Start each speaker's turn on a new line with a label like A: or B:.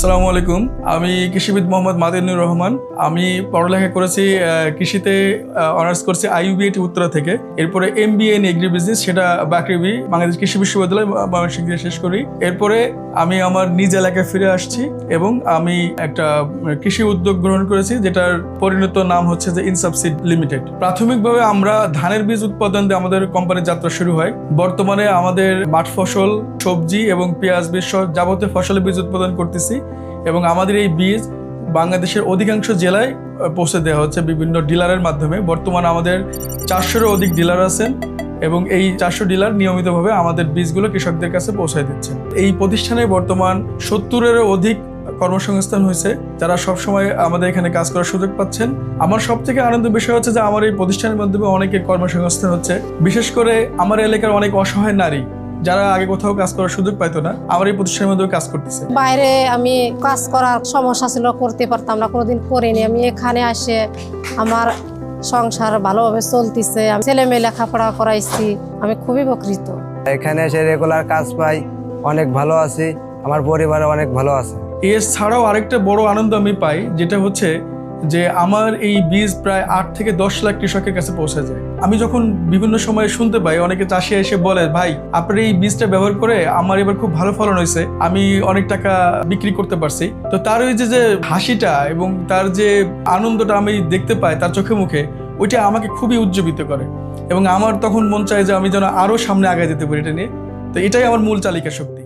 A: আসসালামু আলাইকুম। আমি কৃষিবিদ মোহাম্মদ মাদিনুর রহমান। আমি পড়ালেখা করেছি কৃষিতে, অনার্স করছি IUB উত্তরা থেকে। এরপরে MBA ইন এগ্রি বিজনেস, সেটা বাকৃবি বাংলাদেশ কৃষি বিশ্ববিদ্যালয় ময়মনসিংহ দিয়ে শেষ করি। এরপরে আমি আমার নিজ এলাকায় ফিরে আসছি এবং আমি একটা কৃষি উদ্যোগ গ্রহণ করেছি, যেটার পরিণত নাম হচ্ছে যে ইনসাবসিড লিমিটেড। প্রাথমিকভাবে আমরা ধানের বীজ উৎপাদন দিয়ে আমাদের কোম্পানির যাত্রা শুরু হয়। বর্তমানে আমাদের মাঠ ফসল, সবজি এবং পেঁয়াজ বীজ সহ যাবতীয় ফসলের বীজ উৎপাদন করতেছি এবং আমাদের এই বীজ বাংলাদেশের অধিকাংশ জেলায় পৌঁছে দেওয়া হচ্ছে বিভিন্ন ডিলারের মাধ্যমে। বর্তমানে আমাদের 400-এরও অধিক ডিলার আছেন এবং এই 400 ডিলার নিয়মিতভাবে আমাদের বীজগুলো কৃষকদের কাছে পৌঁছায় দিচ্ছেন। এই প্রতিষ্ঠানে বর্তমান 70-এরও অধিক কর্মসংস্থান হয়েছে, যারা সবসময় আমাদের এখানে কাজ করার সুযোগ পাচ্ছেন। আমার সবথেকে আনন্দের বিষয় হচ্ছে যে আমার এই প্রতিষ্ঠানের মাধ্যমে অনেকের কর্মসংস্থান হচ্ছে। বিশেষ করে আমার এলাকার অনেক অসহায় নারী যারা আগে কোথাও কাজ করার সুযোগ পাইতো না, আমার এই প্রতিষ্ঠানের মধ্যে কাজ করতেছে।
B: বাইরে আমি কাজ করার সমস্যা ছিল, করতে পারতাম না, কোনোদিন করিনি। আমি এখানে আসে আমার সংসার ভালোভাবে চলতেছে, আমি ছেলে মেয়ে লেখাপড়া করাইছি, আমি খুবই উপকৃত।
C: এখানে এসে রেগুলার কাজ পাই, অনেক ভালো আছি, আমার পরিবারে অনেক ভালো আছে।
A: এছাড়াও আরেকটা বড় আনন্দ আমি পাই, যেটা হচ্ছে যে আমার এই বীজ প্রায় 8 থেকে 10 লাখ কৃষকের কাছে পৌঁছে যায়। আমি যখন বিভিন্ন সময় শুনতে পাই, অনেকে চাষি এসে বলে, ভাই আপনার এই বীজটা ব্যবহার করে আমার এবার খুব ভালো ফলন হয়েছে, আমি অনেক টাকা বিক্রি করতে পারছি। তো তার ওই যে হাসিটা এবং তার যে আনন্দটা আমি দেখতে পাই তার চোখে মুখে, ওইটা আমাকে খুবই উজ্জীবিত করে এবং আমার তখন মন চায় যে আমি যেন আরো সামনে আগায় যেতে পারি এটা নিয়ে। তো এটাই আমার মূল চালিকা শক্তি।